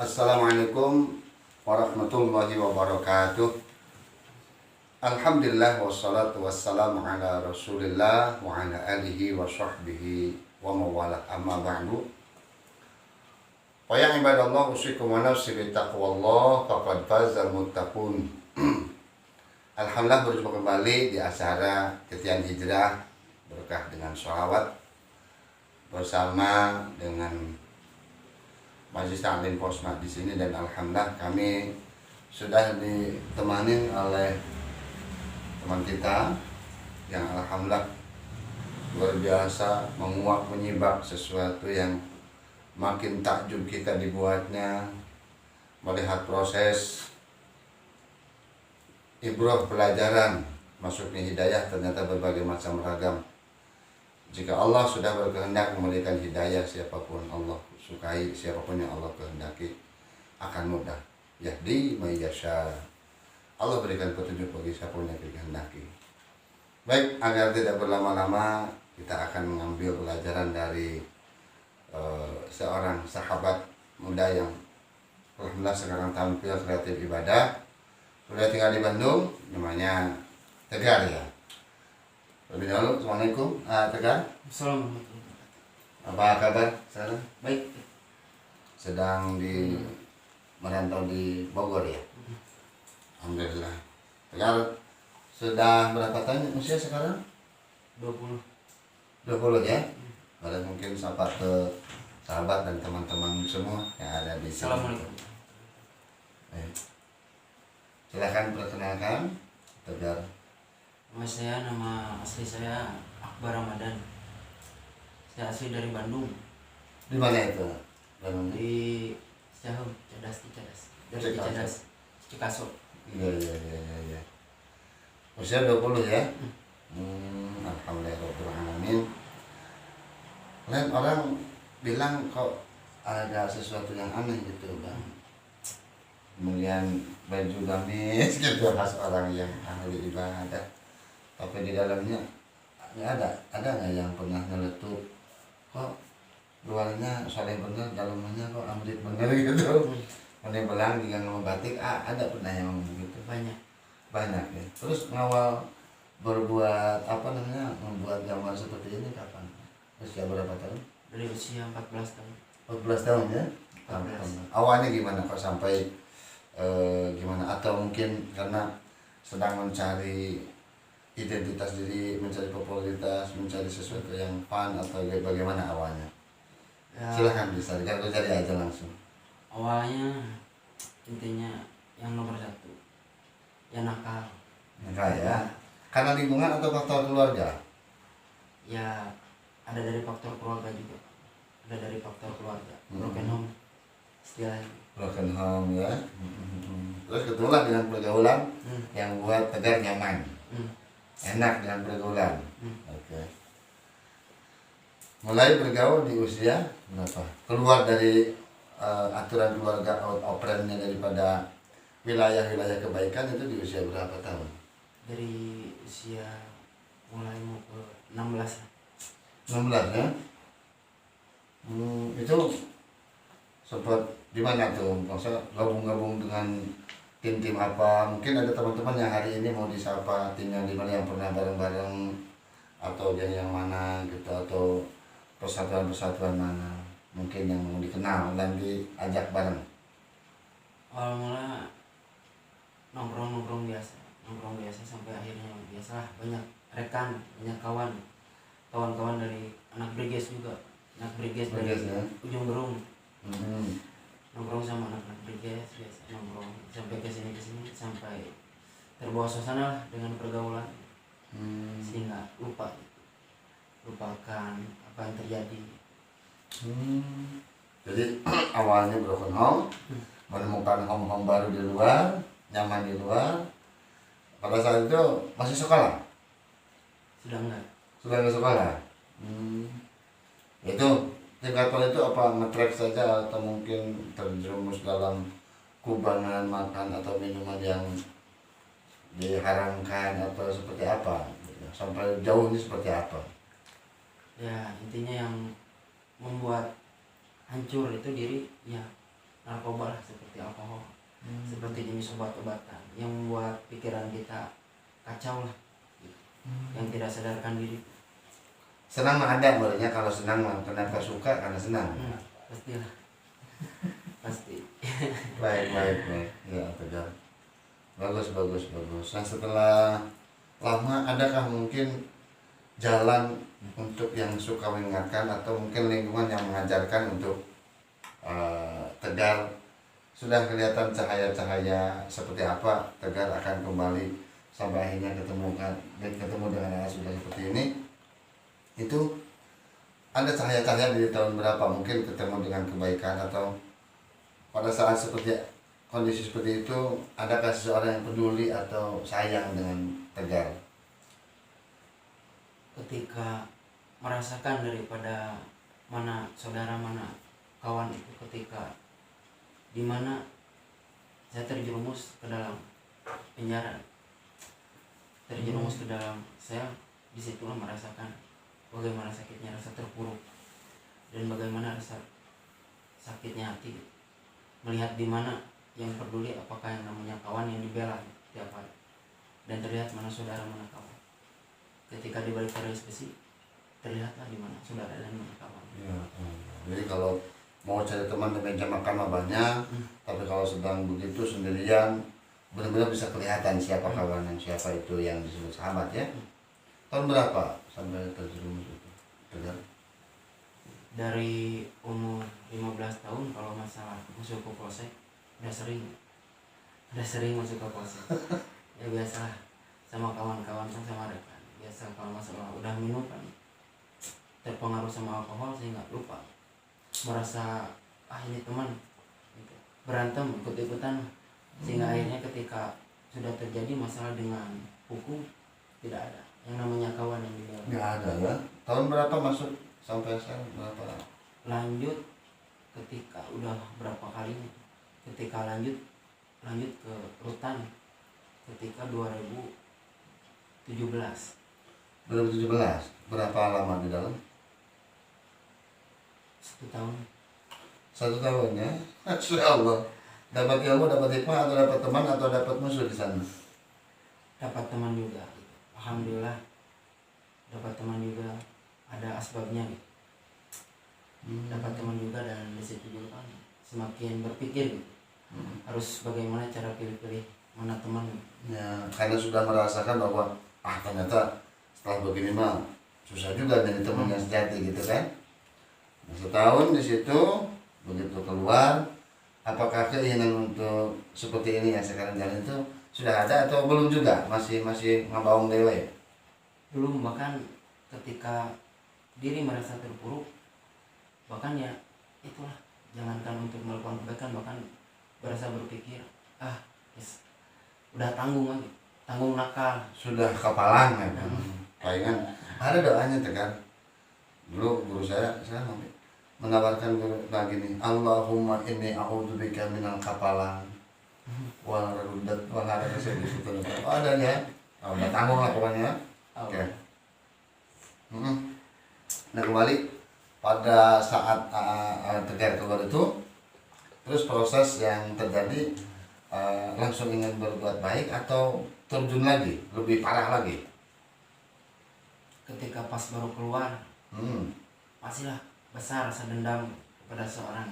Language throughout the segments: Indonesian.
Assalamualaikum warahmatullahi wabarakatuh. Alhamdulillah wassalatu wassalamu ala rasulillah wa ala alihi wa sahbihi wa mawalah amma ba'du. Wa ya ibadallah usikum wa nafsi bitaqwallah faqad fazal muttaqun. Alhamdulillah berjumpa kembali di acara Ketian Hijrah berkah dengan sholawat bersama dengan Majelis Ta'lim Posmat di sini, dan alhamdulillah kami sudah ditemani oleh teman kita yang alhamdulillah luar biasa menguak menyibak sesuatu yang makin takjub kita dibuatnya melihat proses ibrah pelajaran masuknya hidayah. Ternyata berbagai macam ragam. Jika Allah sudah berkehendak memberikan hidayah, siapapun Allah sukai, siapapun yang Allah kehendaki akan mudah. Yahdi may yasha. Allah berikan petunjuk bagi siapapun yang dikehendaki. Baik, agar tidak berlama-lama, kita akan mengambil pelajaran dari seorang sahabat muda yang alhamdulillah sekarang tampil kreatif ibadah. Sudah tinggal di Bandung, namanya Tegar ya. Lebih dahulu, Assalamualaikum Tegar. Assalamualaikum. Apa kabar sekarang? Baik. Sedang di merantau di Bogor ya? Alhamdulillah. Tegar sudah berapa tahun usia sekarang? 20. 20 ya? Pada mungkin sapa ke sahabat dan teman-teman semua yang ada di sini. Assalamualaikum. Baik. Silakan perkenalkan Tegar. Nama asli saya Akbar Ramadan. Saya asli dari Bandung. Di mana itu? Bandung. Di Cicahem, Cicadas. Dari Cicadas, Cikaso. Iya. Usia 20 ya? Alhamdulillahirrahmanirrahim. Lain orang bilang kok ada sesuatu yang aneh gitu Bang. Kemudian baju gamis gitu khas orang yang ahli ibadah. Tapi di dalamnya nggak ada nggak yang pernah nyeletuk kok luarnya soleh bener, dalamnya kok amrit bener gitu. Mana belang dengan nama batik, ada pernah yang ngomong gitu. Banyak ya. Terus ngawal berbuat membuat gambar seperti ini kapan? Usia berapa tahun? Dari usia 14 tahun. 14 tahun ya? 14. Awalnya gimana kok sampai gimana? Atau mungkin karena sedang mencari identitas diri, mencari popularitas, mencari sesuatu yang fun, atau bagaimana awalnya? Ya, Silahkan bisa, kalau jadi aja langsung. awalnya intinya yang nomor 1 ya nakal. Enggak ya? Karena lingkungan atau faktor keluarga? Ya ada dari faktor keluarga juga. Ada dari faktor keluarga. Broken home istilahnya. Broken home ya. Terus ketemulah dengan pergaulan yang buat Tegar nyaman, enak dengan pergaulan. Oke. Mulai bergaul di usia berapa? Keluar dari aturan keluarga outprennya daripada wilayah-wilayah kebaikan itu di usia berapa tahun? Dari usia mulai mau ke 16. 16 ya? Itu sempat di mana tuh? Maksudnya gabung-gabung dengan tim-tim apa? Mungkin ada teman-teman yang hari ini mau disapa tim yang di mana yang pernah bareng-bareng, atau geng yang mana gitu, atau persatuan-persatuan mana mungkin yang mau dikenal dan diajak bareng. Awal mula nongkrong biasa sampai akhirnya biasalah, banyak rekan, banyak kawan-kawan dari anak Briges juga, dari Ya? ujung Berung. Hmm. Nongkrong sama anak Briges biasa, nongkrong sampai ke sini sampai terbawa suasana lah dengan pergaulan, sehingga lupakan apa yang terjadi. Jadi awalnya broken home, menemukan home baru di luar, nyaman di luar. Pada saat itu masih sekolah? Sudah enggak? Sudah nggak sekolah? Itu tingkatan itu apa nge-track saja, atau mungkin terjerumus dalam kubangan makan atau minuman yang diharamkan, atau seperti apa? Sampai jauh ini seperti apa? Ya intinya yang membuat hancur itu diri ya narkoba lah, seperti alkohol, seperti jenis obat-obatan yang membuat pikiran kita kacau lah, gitu. Yang tidak sadarkan diri. Senang mah ada sebenarnya, kalau senang mah kenapa suka, karena senang. Pastilah. Pasti. Baik ya Tegar, bagus. Nah setelah lama, adakah mungkin jalan untuk yang suka mengingatkan atau mungkin lingkungan yang mengajarkan untuk Tegar sudah kelihatan cahaya-cahaya seperti apa Tegar akan kembali sampai akhirnya ketemu dengan anak sudah seperti ini? Itu ada cahaya-cahaya di tahun berapa, mungkin ketemu dengan kebaikan, atau pada saat seperti kondisi seperti itu adakah seseorang yang peduli atau sayang dengan Tegar? Ketika merasakan daripada mana saudara mana kawan itu, ketika dimana saya terjerumus ke dalam penjara, terjerumus ke dalam sel, disitulah merasakan bagaimana sakitnya rasa terpuruk dan bagaimana rasa sakitnya hati melihat dimana yang peduli apakah yang namanya kawan yang dibela tiap hari, dan terlihat mana saudara mana kawan. Ketika di balik teralis besi terlihatlah di mana saudara dan mana kawan. Ya, jadi kalau mau cari teman di meja makan mah banyak, tapi kalau sedang begitu sendirian benar-benar bisa kelihatan siapa kawan dan siapa itu yang disebut sahabat ya. Tahun berapa sampai terjerumus itu? Tegar? Dari umur 15 tahun kalau masalah masuk ke polsek udah sering masuk ke polsek. Ya biasa sama kawan-kawan kan, sama rekan. Biasa kalau masalah udah minum kan terpengaruh sama alkohol sehingga lupa, merasa ini teman gitu. Berantem ikut-ikutan, sehingga akhirnya ketika sudah terjadi masalah dengan hukum tidak ada yang namanya kawan yang dibela. Nggak ada ya. Tahun berapa masuk sampai sekarang berapa? Lanjut ketika udah berapa kalinya, ketika lanjut ke rutan ketika 2017 berapa lama di dalam? 1 tahun. 1 tahun ya. Masya Allah. Dapat ilmu, dapat hikmah, atau dapat teman, atau dapat musuh di sana? Dapat teman juga gitu. Alhamdulillah dapat teman juga, ada asbabnya gitu. Dapat teman juga, dan di situ juga kan semakin berpikir gitu. Harus bagaimana cara pilih-pilih mana teman gitu. Ya, karena sudah merasakan bahwa ternyata setelah begini mah susah juga jadi teman yang sejati gitu kan. Nah, setahun di situ, begitu keluar, apakah keinginan untuk seperti ini yang sekarang jalan itu sudah ada atau belum juga? Masih ngabaung dewe? Belum, bahkan ketika diri merasa terpuruk, bahkan ya itulah, jangankan untuk melakukan kebaikan, bahkan berasa berpikir yes, udah tanggung lagi, tanggung nakal, sudah kepalang ya kan. Palingan ada doanya Tegar. Dulu guru saya menawarkan guru begini, Allahumma inni a'udzubika minal kapalang wal rudat wal harada sedikit. Oh ada ya. Udah tanggung lah pokoknya. Oke. Nah kembali pada saat Tegar keluar itu, terus proses yang terjadi, langsung ingin berbuat baik atau terjun lagi, lebih parah lagi? ketika pas baru keluar pastilah besar rasa dendam kepada seorang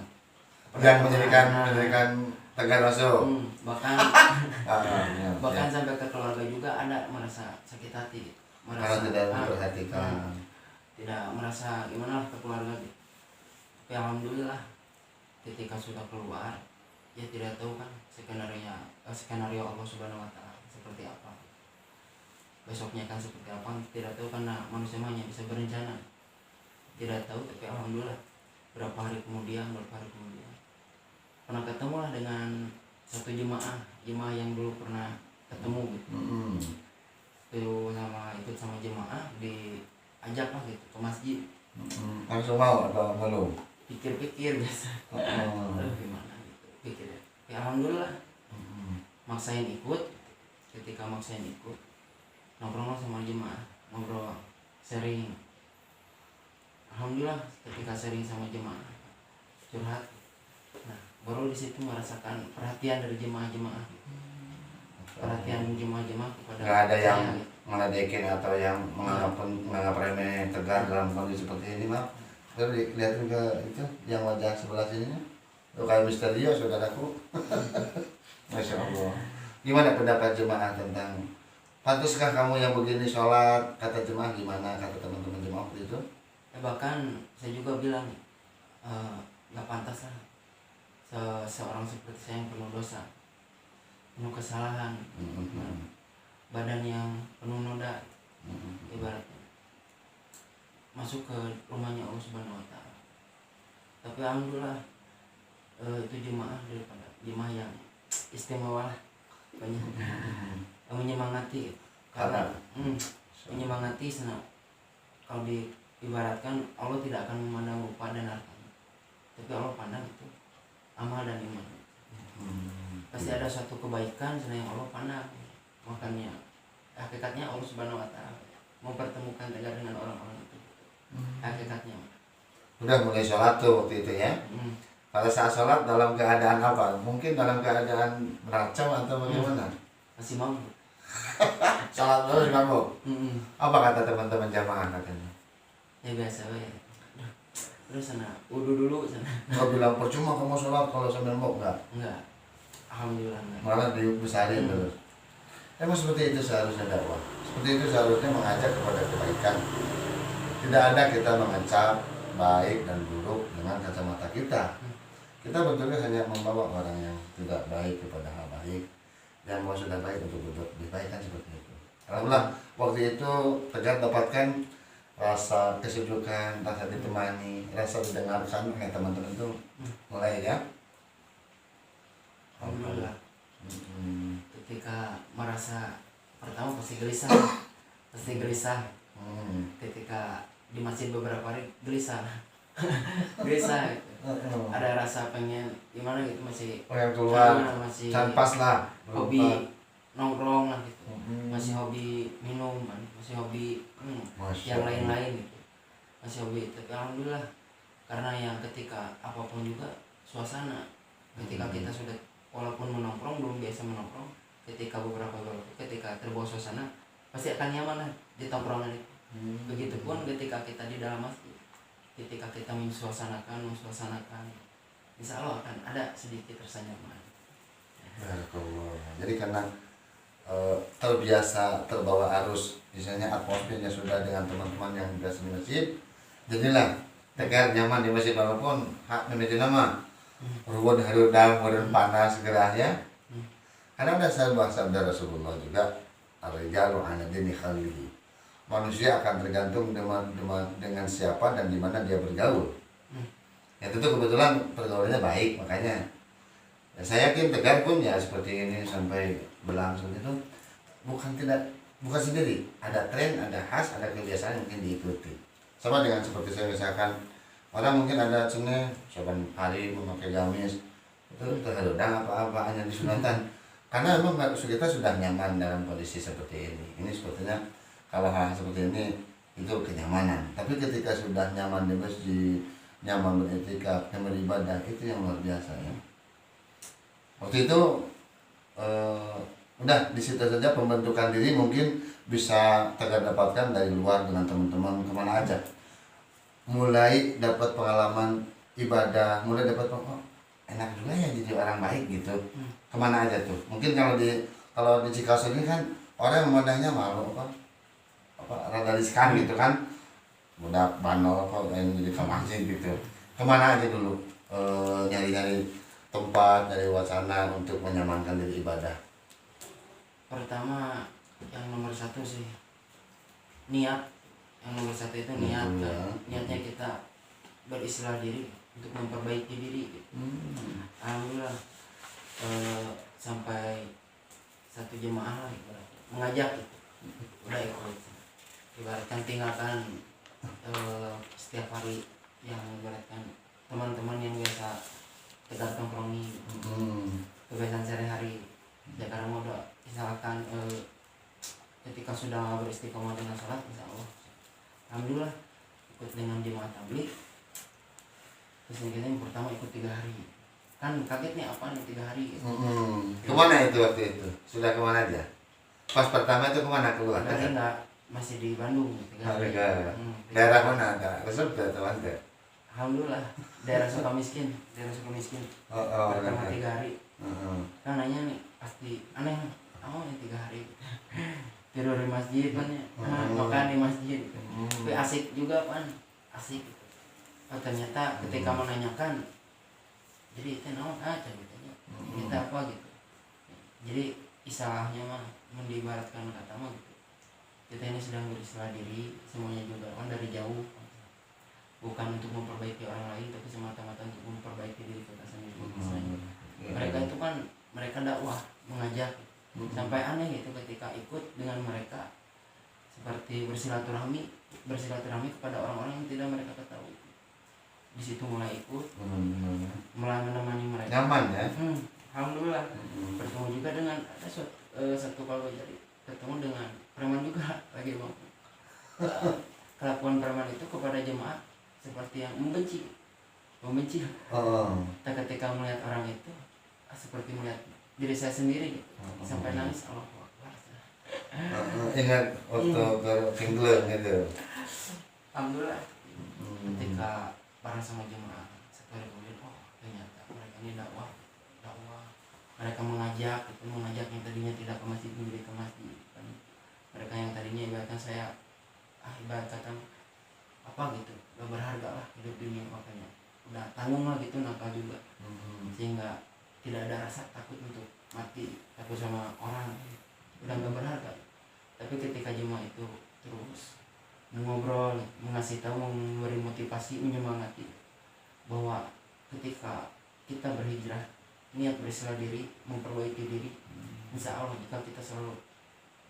yang menjadikan Tegar masuk. Bahkan ya. sampai ke keluarga juga ada merasa sakit hati, Karena tidak memperhatikan, tidak merasa gimana lah ke keluarga gitu. Tapi alhamdulillah ketika sudah keluar, ya tidak tahu kan skenario Allah Subhanahu Wa Taala seperti apa, besoknya kan seperti apa tidak tahu, karena manusia hanya bisa berencana, tidak tahu. Tapi alhamdulillah berapa hari kemudian pernah ketemu lah dengan satu jemaah yang dulu pernah ketemu gitu. Itu ikut sama jemaah, diajak lah gitu ke masjid. Langsung mau atau belum? Pikir-pikir biasa. Aduh gimana gitu pikir. Ya alhamdulillah maksain ikut. Ketika maksain ikut, ngobrol sama jemaah, ngobrol sharing. Alhamdulillah ketika sharing sama jemaah, curhat, nah baru di situ merasakan perhatian dari jemaah-jemaah, perhatian jemaah-jemaah kepada nggak ada yang saya, gitu. ngeledekin atau yang menganggap remeh Tegar dalam kondisi seperti ini mah. Terus lihatin ke itu yang wajah sebelah sini, tuh kayak misterius saudaraku. Masya Allah. Gimana pendapat jemaah tentang pantaskah kamu yang begini sholat? Kata jemaah gimana? Kata teman-teman jemaah waktu itu? Bahkan saya juga bilang nggak pantas lah seorang seperti saya yang penuh dosa, penuh kesalahan, badan yang penuh noda, ibaratnya masuk ke rumahnya Allah Subhanahu Wa Taala. Tapi alhamdulillah itu jemaah daripada jemaah yang istimewa lah, banyak yang menyemangati karena menyemangati senang. Kalau diibaratkan Allah tidak akan memandang rupa dan hartanya, tapi Allah pandang itu amal dan iman. Pasti ada suatu kebaikan yang Allah pandang. Makanya hakikatnya Allah Subhanahu Wa Taala mempertemukan Tegar dengan orang-orang itu. Hakikatnya Udah mulai sholat tuh waktu itu ya. Pada saat sholat dalam keadaan apa? Mungkin dalam keadaan meracau atau bagaimana? masih mampu. Sholat dulu mabuk. Apa kata teman-teman jamaah katanya? Ya biasa ya. Terus sana udu dulu sana. Kau bilang percuma kamu sholat kalau sambil mabuk Enggak. Alhamdulillah enggak. malah dibesarin terus. Emang seperti itu seharusnya dakwah. Seperti itu seharusnya mengajak kepada kebaikan. Tidak ada kita mengecap baik dan buruk dengan kacamata kita. Kita betulnya hanya membawa orang yang tidak baik kepada hal baik, yang mau sudah baik untuk berbuat lebih baik, kan seperti itu. Alhamdulillah waktu itu Tegar dapatkan rasa kesejukan, rasa ditemani, rasa didengarkan oleh teman-teman itu mulai ya. Alhamdulillah. Ketika merasa pertama pasti gelisah. Ketika di masjid beberapa hari gelisah gelisah gitu. Ada rasa pengen gimana gitu, masih yang keluar masih can pas lah hobi nongkrong lah gitu, masih hobi minum, masih hobi yang lain-lain gitu, masih hobi. Tapi alhamdulillah karena yang ketika apapun juga suasana, ketika kita sudah walaupun menongkrong belum biasa menongkrong, ketika ketika terbawa suasana pasti akan nyaman lah di tongkrongan itu. Begitupun ketika kita di dalam masjid, ketika kita mensuasanakan, insya Allah akan ada sedikit rasa nyaman. Jadi karena terbiasa terbawa arus, misalnya atmosfernya sudah dengan teman-teman yang biasa di masjid, jadilah Tegar nyaman di masjid walaupun hak memiliki nama ruwet harudang, kemudian panas gerah ya. Karena ada sabda Rasulullah juga, ar-rijalu 'ala dini khalilihi. Manusia akan tergantung dengan siapa dan di mana dia bergaul. Ya tentu kebetulan pergaulannya baik, makanya ya, saya yakin Tegar pun ya seperti ini sampai berlangsung itu bukan sendiri. Ada tren, ada khas, ada kebiasaan yang mungkin diikuti. Sama dengan seperti saya misalkan orang mungkin ada cene saban hari memakai gamis itu terhadang apa-apa hanya disunatan. Karena memang kita sudah nyaman dalam kondisi seperti ini. Ini sepertinya kalau hal seperti ini itu kenyamanan. Tapi ketika sudah nyaman di masjid, nyaman beretikaf, nyaman beribadah, itu yang luar biasa ya. Waktu itu udah di situ saja pembentukan diri mungkin bisa Tegar dapatkan dari luar dengan teman-teman kemana aja. Mulai dapat pengalaman ibadah, mulai dapat enak juga ya jadi orang baik gitu. Kemana aja tuh? Mungkin kalau di Cikaso ini kan orang memandangnya malu rada riskan gitu kan, budak banol kok yang jadi ke masjid gitu. Kemana aja dulu nyari-nyari tempat, nyari wacana untuk menyamankan diri ibadah? Pertama yang nomor satu sih niat. Yang nomor satu itu niat. Niatnya kita berislah diri untuk memperbaiki diri gitu. Alhamdulillah sampai satu jemaah lah mengajak gitu. Udah ikut, ibaratkan tinggalkan setiap hari yang ibaratkan teman-teman yang biasa kita tongkrongi, kebiasaan sehari-hari. Ya karena udah misalkan ketika sudah beristiqomah dengan sholat, insya Allah alhamdulillah ikut dengan jemaah tabligh. Terus yang pertama ikut 3 hari kan kaget nih apa nih 3 hari gitu. Kemana itu waktu itu? Sudah kemana aja? Pas pertama itu kemana keluar? Dari enggak masih di Bandung 3 hari. Daerah mana? Agak resep atau anda? Alhamdulillah daerah Sukamiskin. Pertama 3 hari. Kan nanya nih pasti aneh, oh nih 3 hari tidur di masjid kan ya, makan di masjid. Tapi asik juga kan, asik. Oh, ternyata ketika menanyakan, jadi itu naon aja gitu ya, kita apa gitu. Jadi istilahnya mah mendibaratkan kata mah gitu. Kita ini sedang beristilah diri, semuanya juga kan dari jauh, bukan untuk memperbaiki orang lain, tapi semata-mata untuk memperbaiki diri kita sendiri. Mereka itu kan mereka dakwah, mengajak, sampai aneh gitu ketika ikut dengan mereka seperti bersilaturahmi kepada orang-orang yang tidak mereka ketahui. Di situ mulai ikut, mulai menemani mereka. Nyaman ya? Alhamdulillah. Bertemu juga dengan ada satu kalau jadi ketemu dengan preman juga lagi mau. Kelakuan preman itu kepada jemaah seperti yang membenci. Ketika melihat orang itu seperti melihat diri saya sendiri gitu. Sampai nangis Allah Akbar. Ingat waktu ke Pinggulung gitu. Alhamdulillah. Ketika bareng sama jemaah setelah kemudian ternyata mereka ini dakwah, mereka mengajak yang tadinya tidak ke masjid menjadi ke masjid. Mereka yang tadinya ibaratkan saya ibarat kata apa gitu, gak berharga lah hidup dunia, makanya udah tanggung lah gitu, nakal juga, sehingga tidak ada rasa takut untuk mati, takut sama orang, udah gak berharga. Tapi ketika jemaah itu terus mengobrol, mengasih tahu, memberi motivasi, menyemangati bahwa ketika kita berhijrah, niat beristilah diri, memperbaiki diri, insya Allah jika kita selalu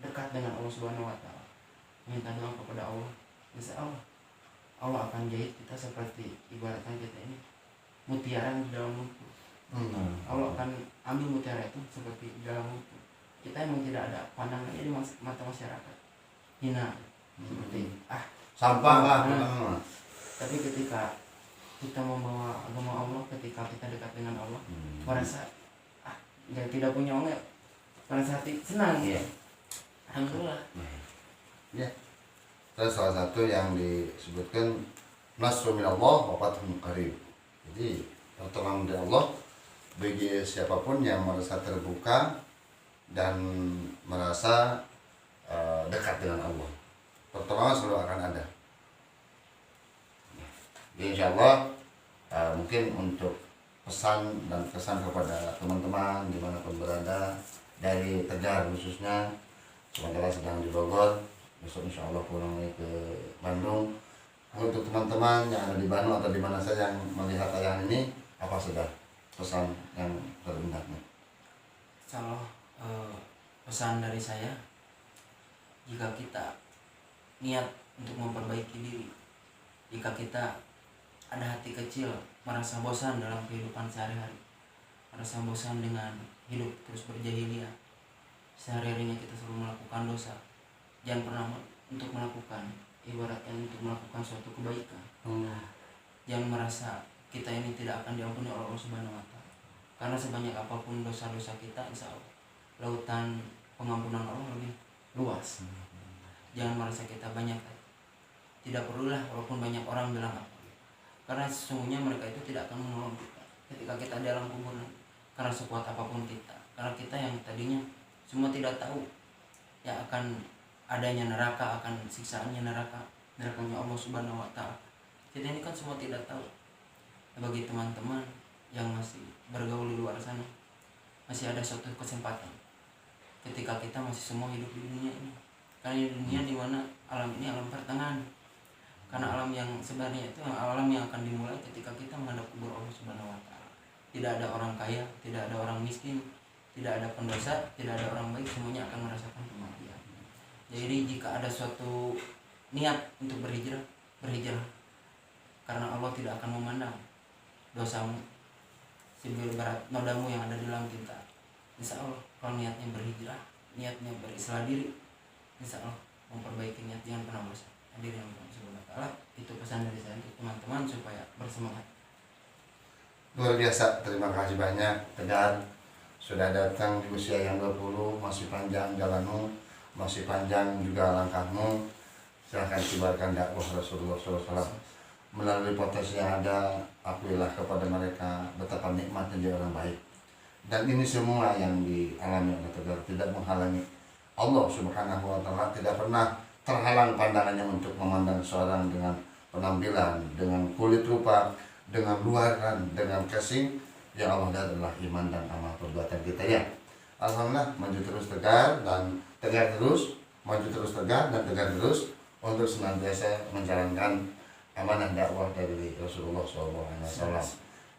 dekat dengan Allah Subhanahu Wa Taala, minta doa kepada Allah, insya Allah Allah akan jahit kita seperti ibaratkan kita ini mutiara di dalam lumpur. Allah akan ambil mutiara itu seperti di dalam lumpur. Kita emang tidak ada pandangannya di mata masyarakat, hina seperti sampah lah. Tapi ketika kita membawa agama Allah, ketika kita dekat dengan Allah, merasa tidak punya uang, merasa hati senang ya. Alhamdulillah. Ya. Terus salah satu yang disebutkan nasrul minallah wa fathun qarib. Jadi pertolongan dari Allah bagi siapapun yang merasa terbuka dan merasa dekat dengan Allah, pertolongan selalu akan ada. Jadi insya Allah mungkin untuk pesan dan kesan kepada teman-teman dimanapun berada, dari Tegar khususnya, sementara sedang di Bogor, besok insya Allah pulang ke Bandung. Untuk teman-teman yang ada di Bandung atau di mana saja yang melihat tayangan ini, apa sudah pesan yang terhendaknya? Kalau pesan dari saya, jika kita niat untuk memperbaiki diri, jika kita ada hati kecil merasa bosan dalam kehidupan sehari-hari, merasa bosan dengan hidup terus berjahiliyah, sehari-harinya kita selalu melakukan dosa, jangan pernah untuk melakukan, ibaratnya untuk melakukan suatu kebaikan. Jangan merasa kita ini tidak akan diampuni oleh Allah Subhanahu Wa Taala, karena sebanyak apapun dosa-dosa kita, insya Allah lautan pengampunan Allah lebih luas. Jangan merasa kita banyak, tidak perlulah walaupun banyak orang bilang apa, karena sesungguhnya mereka itu tidak akan menolong kita ketika kita dalam kuburan, karena sekuat apapun kita, karena kita yang tadinya semua tidak tahu ya akan adanya neraka, akan siksaannya nerakanya Allah Subhanahu Wa Taala. Kita ini kan semua tidak tahu. Bagi teman-teman yang masih bergaul di luar sana, masih ada suatu kesempatan ketika kita masih semua hidup di dunia ini, karena di dunia dimana alam ini alam pertengahan, karena alam yang sebenarnya itu alam yang akan dimulai ketika kita menghadap kubur Allah Subhanahu Wa Taala. Tidak ada orang kaya, tidak ada orang miskin, tidak ada pendosa, tidak ada orang baik, semuanya akan merasakan kematian. Jadi jika ada suatu niat untuk berhijrah, karena Allah tidak akan memandang dosamu seberat berat nodamu yang ada di dalam tinta. Insya Allah kalau niatnya berhijrah, niatnya beristilah diri, insya Allah memperbaiki niat, jangan pernah bosan. Hadirin yang Allah Subhanahu Wa Taala, itu pesan dari saya untuk teman-teman supaya bersemangat. Luar biasa, terima kasih banyak Tegar sudah datang di usia yang 20, masih panjang jalanmu, masih panjang juga langkahmu. Silahkan kibarkan dakwah Rasulullah SAW melalui potensi yang ada. Akuilah kepada mereka betapa nikmatnya jadi orang baik. Dan ini semua yang dialami oleh Tegar tidak menghalangi Allah Subhanahu wa Ta'ala, tidak pernah terhalang pandangannya untuk memandang seorang dengan penampilan, dengan kulit rupa, dengan luaran, dengan casing. Yang Allah lihat adalah iman dan amal perbuatan kita ya. Alhamdulillah, maju terus Tegar dan Tegar terus, maju terus Tegar dan Tegar terus untuk senantiasa menjalankan amanah dakwah dari Rasulullah SAW.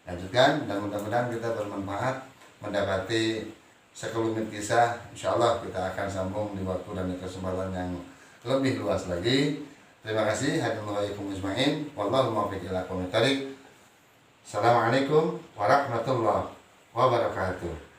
Lanjutkan dan mudah-mudahan kita bermanfaat, mendapati sekelumit kisah. Insya Allah kita akan sambung di waktu dan di kesempatan yang lebih luas lagi. Terima kasih. Hadirin ajmain. Wallahu muwaffiq ila aqwamit thoriq. Assalamualaikum warahmatullahi wabarakatuh.